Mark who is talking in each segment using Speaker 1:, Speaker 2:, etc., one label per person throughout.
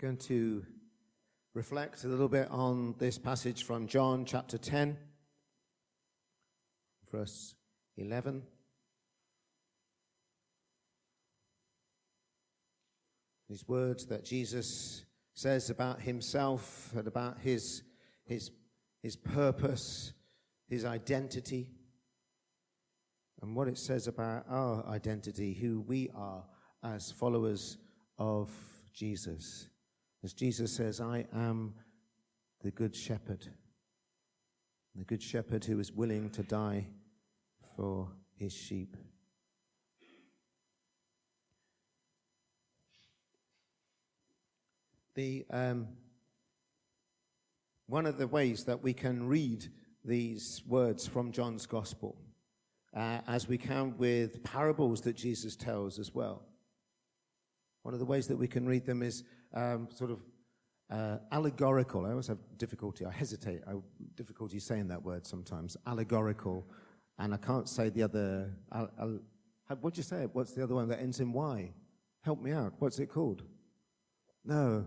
Speaker 1: going to reflect a little bit on this passage from John chapter 10, verse 11. These words that Jesus says about himself and about his purpose, his identity, and what it says about our identity, who we are as followers of Jesus. As Jesus says, I am the good shepherd who is willing to die for his sheep. One of the ways that we can read these words from John's Gospel, as we can with parables that Jesus tells as well. One of the ways that we can read them is allegorical. I always have difficulty saying that word sometimes. Allegorical, and I can't say the other. What'd you say? What's the other one that ends in Y? Help me out. What's it called? No,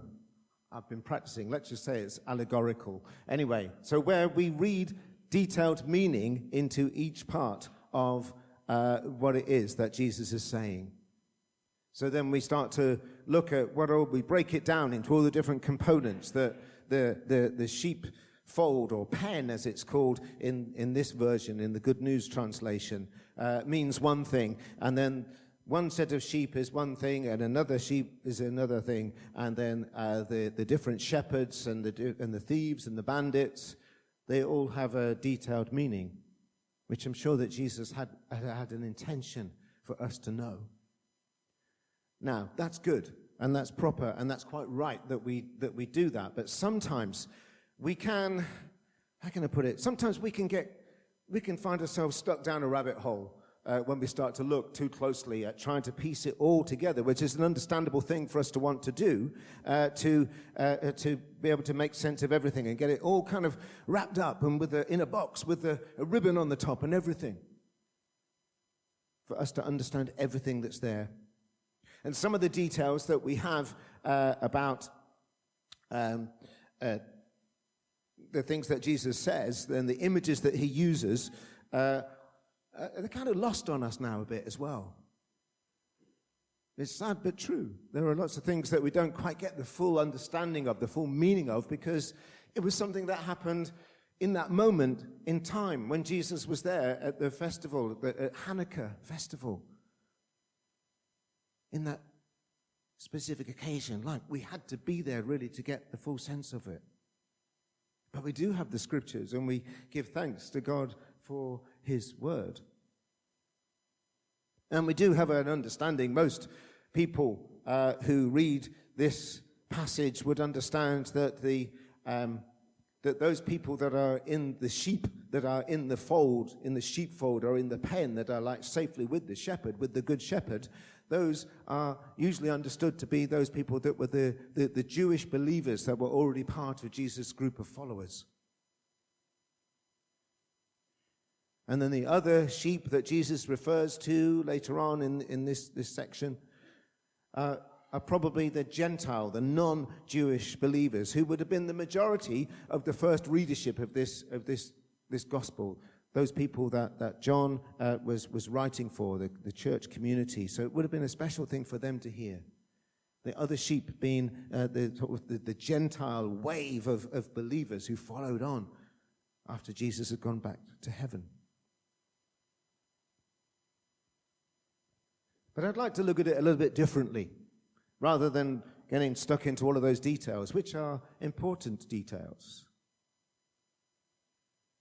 Speaker 1: I've been practicing. Let's just say it's allegorical. Anyway, so where we read detailed meaning into each part of what it is that Jesus is saying. So then we start to look at we break it down into all the different components. The sheepfold, or pen as it's called in this version, in the Good News translation, means one thing, and then one set of sheep is one thing, and another sheep is another thing, and then the different shepherds and the thieves and the bandits, they all have a detailed meaning, which I'm sure that Jesus had an intention for us to know. Now, that's good, and that's proper, and that's quite right that we do that. But sometimes we can, how can I put it? Sometimes we can find ourselves stuck down a rabbit hole when we start to look too closely at trying to piece it all together, which is an understandable thing for us to want to do, to be able to make sense of everything and get it all kind of wrapped up and in a box with a ribbon on the top and everything, for us to understand everything that's there. And some of the details that we have about the things that Jesus says and the images that he uses, they're kind of lost on us now a bit as well. It's sad but true. There are lots of things that we don't quite get the full understanding of, the full meaning of, because it was something that happened in that moment in time when Jesus was there at the festival, at Hanukkah festival. In that specific occasion, like we had to be there really to get the full sense of it. But we do have the scriptures, and we give thanks to God for his word. And we do have an understanding. Most people who read this passage would understand that that those people that are in the sheep, that are in the fold, in the sheepfold, or in the pen, that are like safely with the shepherd, with the good shepherd, those are usually understood to be those people that were the Jewish believers that were already part of Jesus' group of followers. And then the other sheep that Jesus refers to later on in this section are probably the Gentile, the non-Jewish believers, who would have been the majority of the first readership of this gospel. Those people that John was writing for, the church community. So it would have been a special thing for them to hear. The other sheep being the Gentile wave of believers who followed on after Jesus had gone back to heaven. But I'd like to look at it a little bit differently, rather than getting stuck into all of those details, which are important details.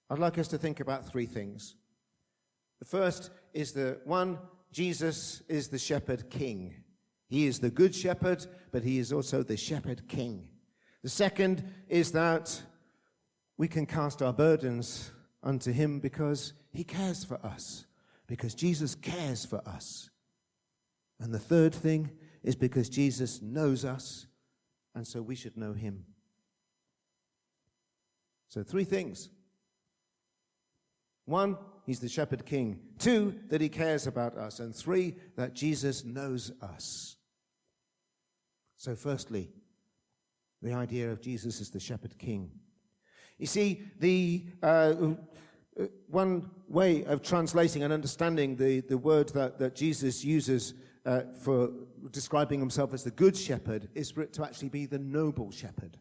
Speaker 1: I'd like us to think about three things. The first is Jesus is the shepherd king. He is the good shepherd, but he is also the shepherd king. The second is that we can cast our burdens unto him because he cares for us, because Jesus cares for us. And the third thing is because Jesus knows us, and so we should know him. So three things. One, he's the shepherd king. Two, that he cares about us. And three, that Jesus knows us. So firstly, The idea of Jesus as the shepherd king. You see, the one way of translating and understanding the word that Jesus uses for describing himself as the good shepherd is for it to actually be the noble shepherd.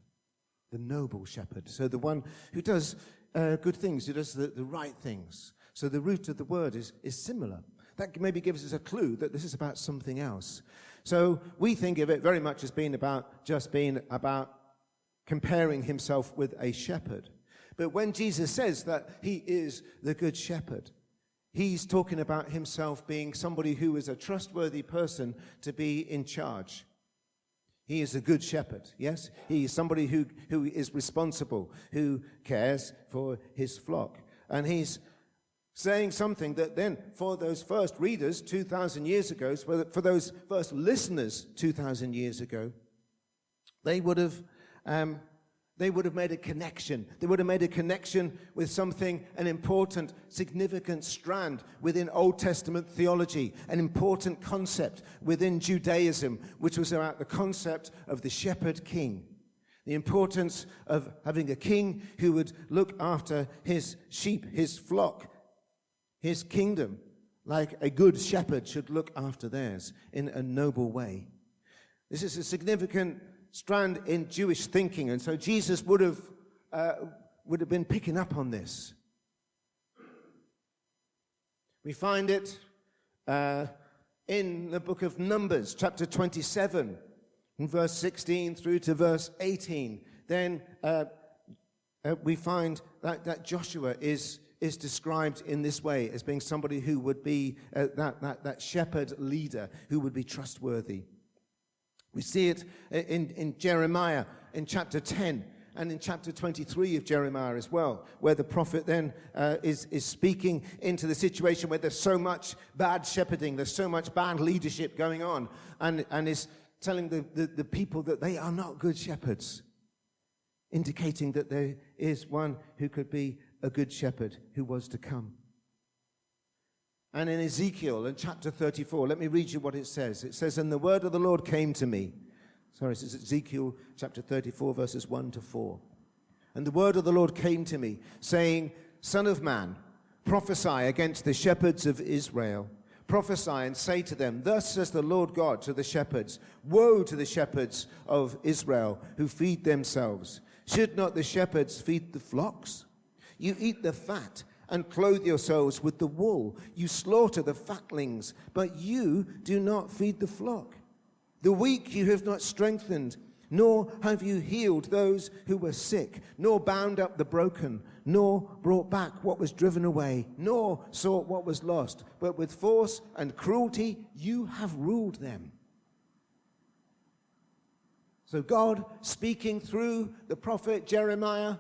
Speaker 1: The noble shepherd. So the one who does good things, who does the right things. So the root of the word is similar. That maybe gives us a clue that this is about something else. So we think of it very much as being about comparing himself with a shepherd. But when Jesus says that he is the good shepherd, he's talking about himself being somebody who is a trustworthy person to be in charge. He is a good shepherd, yes? He is somebody who is responsible, who cares for his flock. And he's saying something that then, for those first readers 2,000 years ago, for those first listeners 2,000 years ago, they would have made a connection. They would have made a connection with something, an important, significant strand within Old Testament theology, an important concept within Judaism, which was about the concept of the shepherd king. The importance of having a king who would look after his sheep, his flock, his kingdom, like a good shepherd should look after theirs in a noble way. This is a significant strand in Jewish thinking, and so Jesus would have been picking up on this. We find it in the book of Numbers, chapter 27, from verse 16 through to verse 18. Then we find that Joshua is described in this way as being somebody who would be that shepherd leader who would be trustworthy. We see it in Jeremiah in chapter 10 and in chapter 23 of Jeremiah as well, where the prophet then is speaking into the situation where there's so much bad shepherding, there's so much bad leadership going on, and is telling the people that they are not good shepherds, indicating that there is one who could be a good shepherd who was to come. And in Ezekiel, in chapter 34, let me read you what it says. It says, "And the word of the Lord came to me." Sorry, this is Ezekiel chapter 34, verses 1 to 4. "And the word of the Lord came to me, saying, Son of man, prophesy against the shepherds of Israel. Prophesy and say to them, Thus says the Lord God to the shepherds, Woe to the shepherds of Israel who feed themselves. Should not the shepherds feed the flocks? You eat the fat and clothe yourselves with the wool. You slaughter the fatlings, but you do not feed the flock. The weak you have not strengthened, nor have you healed those who were sick, nor bound up the broken, nor brought back what was driven away, nor sought what was lost, but with force and cruelty you have ruled them." So God, speaking through the prophet Jeremiah,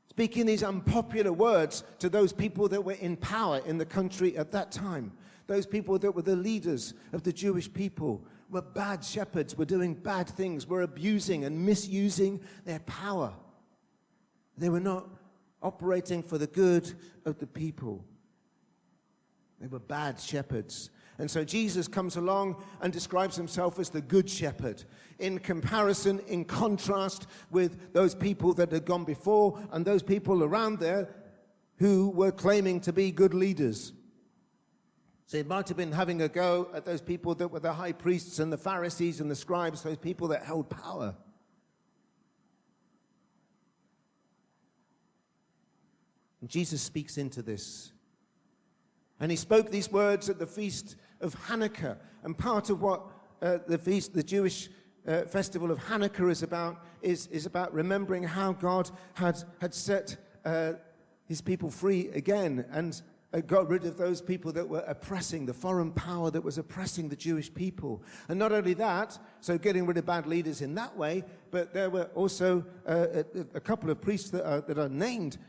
Speaker 1: speaking these unpopular words to those people that were in power in the country at that time, those people that were the leaders of the Jewish people, were bad shepherds, were doing bad things, were abusing and misusing their power. They were not operating for the good of the people. They were bad shepherds. And so Jesus comes along and describes himself as the good shepherd, in comparison, in contrast with those people that had gone before and those people around there who were claiming to be good leaders. So he might have been having a go at those people that were the high priests and the Pharisees and the scribes, those people that held power. And Jesus speaks into this. And he spoke these words at the feast of Hanukkah. And part of what the Jewish festival of Hanukkah is about remembering how God had set his people free again and got rid of those people that were oppressing, the foreign power that was oppressing the Jewish people. And not only that, so getting rid of bad leaders in that way, but there were also a couple of priests that are named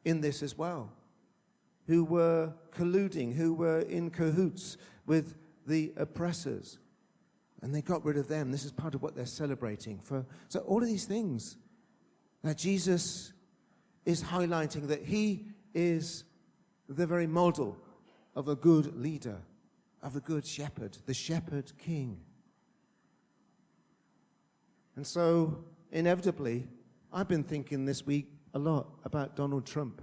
Speaker 1: in this as well, who were colluding, who were in cahoots with the oppressors. And they got rid of them. This is part of what they're celebrating. So all of these things that Jesus is highlighting, that he is the very model of a good leader, of a good shepherd, the shepherd king. And so, inevitably, I've been thinking this week a lot about Donald Trump.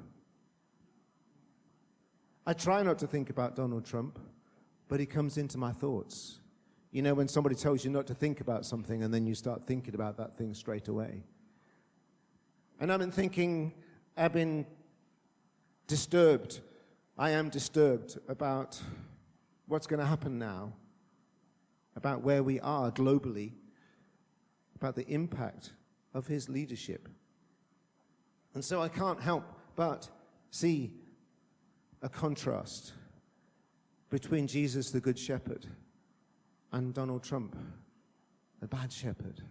Speaker 1: I try not to think about Donald Trump, but he comes into my thoughts. You know, when somebody tells you not to think about something and then you start thinking about that thing straight away. And I've been disturbed. I am disturbed about what's going to happen now, about where we are globally, about the impact of his leadership. And so I can't help but see a contrast between Jesus, the Good Shepherd, and Donald Trump, the bad shepherd.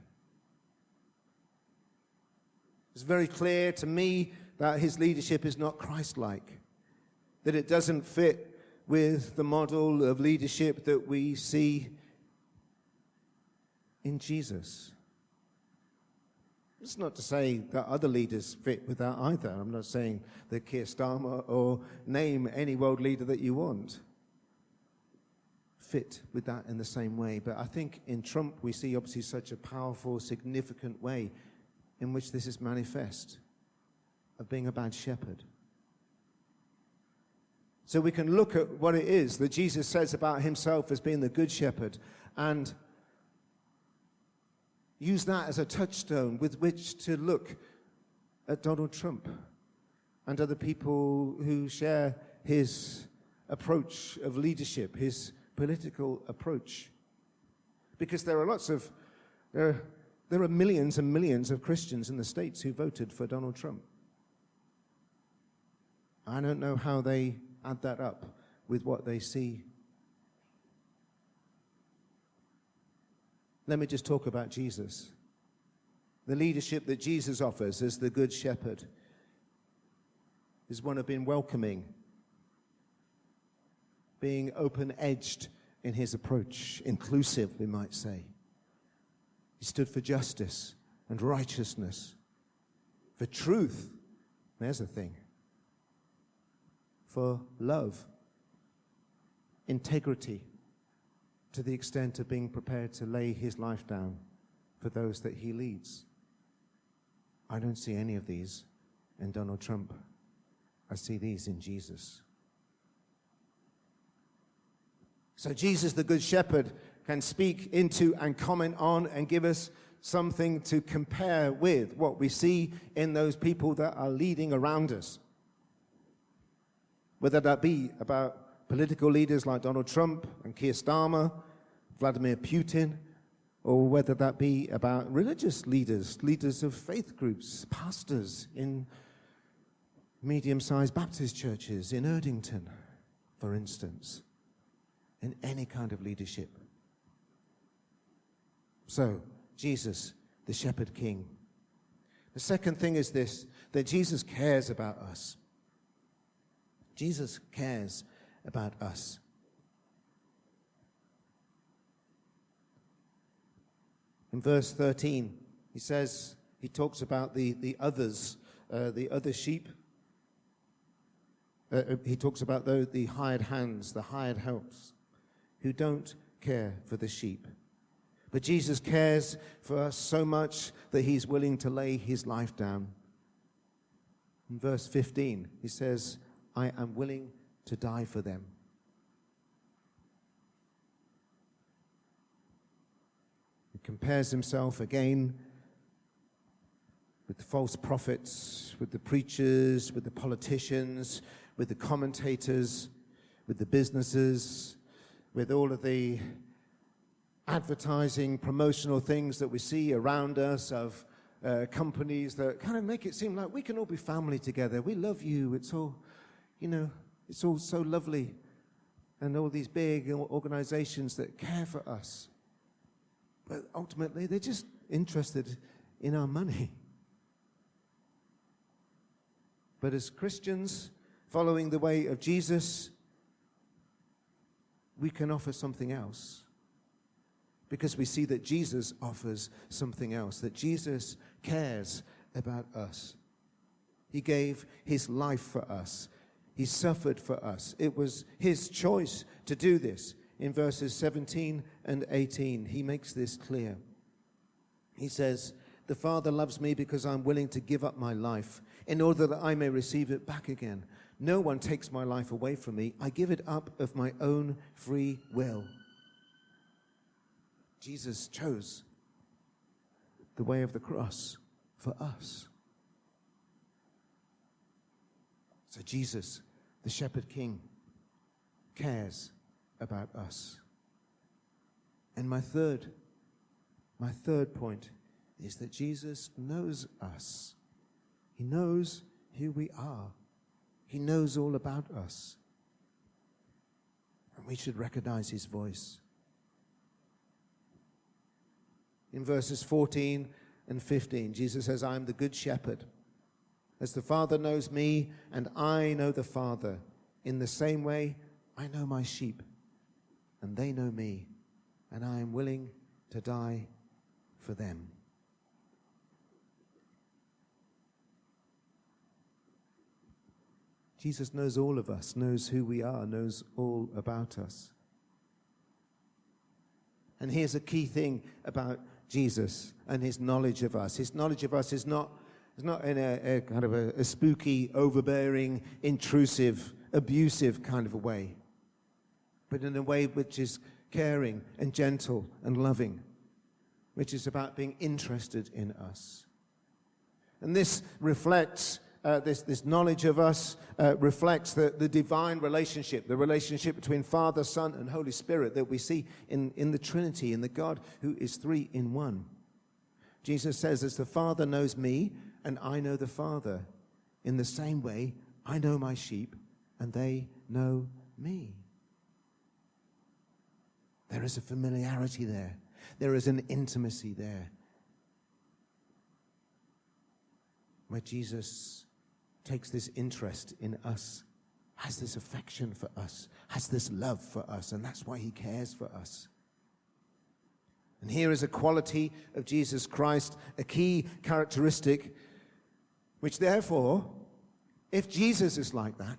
Speaker 1: It's very clear to me that his leadership is not Christ-like, that it doesn't fit with the model of leadership that we see in Jesus. It's not to say that other leaders fit with that either. I'm not saying that Keir Starmer or name any world leader that you want fit with that in the same way. But I think in Trump we see obviously such a powerful, significant way in which this is manifest, of being a bad shepherd. So we can look at what it is that Jesus says about himself as being the good shepherd and use that as a touchstone with which to look at Donald Trump and other people who share his approach of leadership, his political approach. Because there are millions and millions of Christians in the States who voted for Donald Trump. I don't know how they add that up with what they see. Let me just talk about Jesus. The leadership that Jesus offers as the Good Shepherd is one of being welcoming, being open-edged in his approach, inclusive, we might say. He stood for justice and righteousness, for truth, there's a thing, for love, integrity, to the extent of being prepared to lay his life down for those that he leads. I don't see any of these in Donald Trump. I see these in Jesus. So Jesus, the Good Shepherd, can speak into and comment on and give us something to compare with what we see in those people that are leading around us. Whether that be about political leaders like Donald Trump and Keir Starmer, Vladimir Putin, or whether that be about religious leaders, leaders of faith groups, pastors in medium-sized Baptist churches in Erdington, for instance, in any kind of leadership. So, Jesus, the Shepherd King. The second thing is this, that Jesus cares about us. Jesus cares about us. In verse 13, he talks about the others, the other sheep. He talks about the hired hands, the hired helps, who don't care for the sheep. But Jesus cares for us so much that he's willing to lay his life down. In verse 15, he says, I am willing to die for them. He compares himself again with the false prophets, with the preachers, with the politicians, with the commentators, with the businesses, with all of the advertising, promotional things that we see around us of companies that kind of make it seem like we can all be family together. We love you. It's all, it's all so lovely. And all these big organizations that care for us. But ultimately, they're just interested in our money. But as Christians, following the way of Jesus, we can offer something else. Because we see that Jesus offers something else, that Jesus cares about us. He gave his life for us. He suffered for us. It was his choice to do this. In verses 17 and 18, he makes this clear. He says, the Father loves me because I'm willing to give up my life in order that I may receive it back again. No one takes my life away from me. I give it up of my own free will. Jesus chose the way of the cross for us. So Jesus, the Shepherd King, cares about us. And my third point is that Jesus knows us. He knows who we are. He knows all about us. And we should recognize his voice. In verses 14 and 15, Jesus says, I am the good shepherd. As the Father knows me, and I know the Father, in the same way I know my sheep, and they know me, and I am willing to die for them. Jesus knows all of us, knows who we are, knows all about us. And here's a key thing about Jesus and his knowledge of us. His knowledge of us is not in a kind of a spooky, overbearing, intrusive, abusive kind of a way, but in a way which is caring and gentle and loving, which is about being interested in us. And this reflects, this knowledge of us reflects the divine relationship, the relationship between Father, Son, and Holy Spirit that we see in the Trinity, in the God who is three in one. Jesus says, as the Father knows me, and I know the Father, in the same way I know my sheep, and they know me. There is a familiarity there. There is an intimacy there, where Jesus takes this interest in us, has this affection for us, has this love for us, and that's why he cares for us. And here is a quality of Jesus Christ, a key characteristic, which therefore, if Jesus is like that,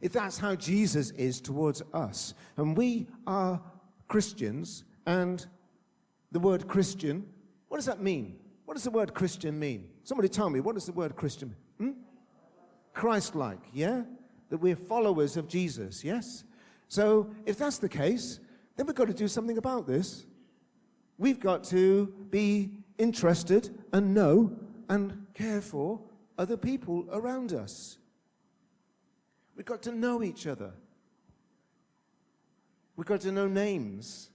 Speaker 1: if that's how Jesus is towards us, and we are Christians, and the word Christian, what does that mean? What does the word Christian mean? Somebody tell me, what does the word Christian mean? Christ-like, yeah? That we're followers of Jesus, yes? So if that's the case, then we've got to do something about this. We've got to be interested and know and care for other people around us. We've got to know each other. We've got to know names.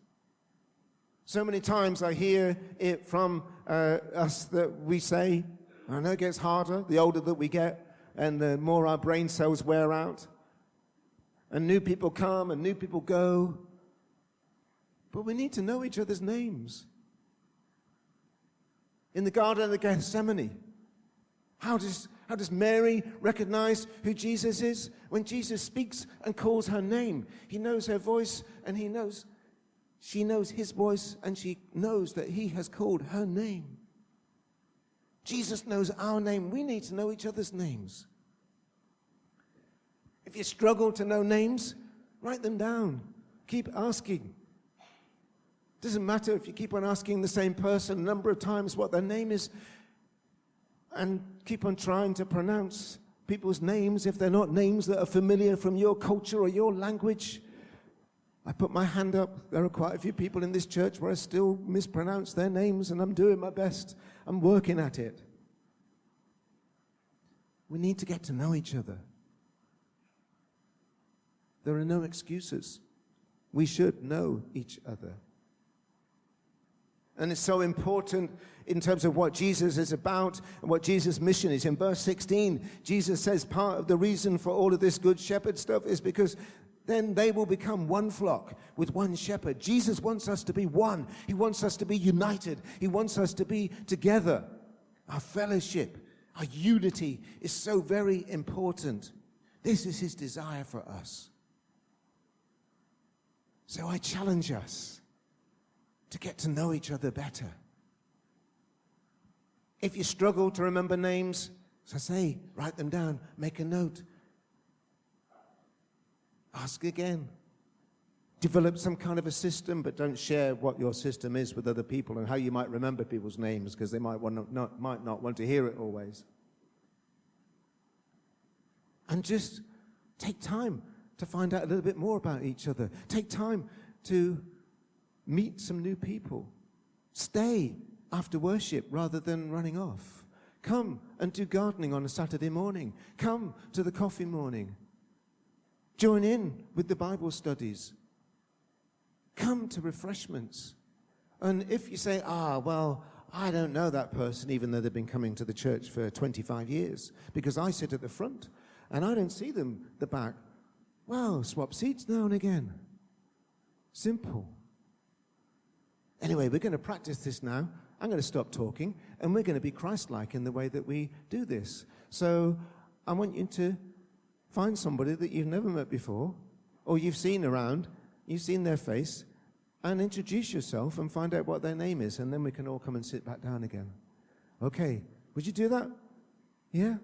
Speaker 1: So many times I hear it from us that we say, I know it gets harder the older that we get and the more our brain cells wear out. And new people come and new people go. But we need to know each other's names. In the Garden of Gethsemane, how does Mary recognize who Jesus is? When Jesus speaks and calls her name, he knows her voice and she knows his voice and she knows that he has called her name. Jesus knows our name. We need to know each other's names. If you struggle to know names, write them down. Keep asking. Doesn't matter if you keep on asking the same person a number of times what their name is, and keep on trying to pronounce people's names if they're not names that are familiar from your culture or your language. I put my hand up. There are quite a few people in this church where I still mispronounce their names, and I'm doing my best. I'm working at it. We need to get to know each other. There are no excuses. We should know each other. And it's so important in terms of what Jesus is about and what Jesus' mission is. In verse 16, Jesus says part of the reason for all of this good shepherd stuff is because then they will become one flock with one shepherd. Jesus wants us to be one. He wants us to be united. He wants us to be together. Our fellowship, our unity is so very important. This is his desire for us. So I challenge us to get to know each other better. If you struggle to remember names, as I say, write them down, make a note. Ask again. develop some kind of a system, but don't share what your system is with other people and how you might remember people's names, because they might not want to hear it always. And just take time to find out a little bit more about each other. Take time to meet some new people. Stay after worship rather than running off. Come and do gardening on a Saturday morning. Come to the coffee morning. Join in with the Bible studies. Come to refreshments. And if you say, well, I don't know that person, even though they've been coming to the church for 25 years, because I sit at the front and I don't see them at the back. Well, swap seats now and again. Simple. Anyway, we're going to practice this now. I'm going to stop talking, and we're going to be Christ-like in the way that we do this. So I want you to find somebody that you've never met before, or you've seen around, you've seen their face, and introduce yourself and find out what their name is, and then we can all come and sit back down again. Okay, would you do that? Yeah?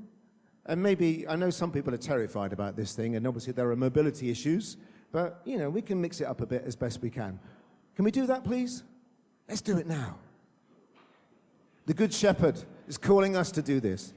Speaker 1: And maybe, I know some people are terrified about this thing, and obviously there are mobility issues, but, we can mix it up a bit as best we can. Can we do that, please? Let's do it now. The Good Shepherd is calling us to do this.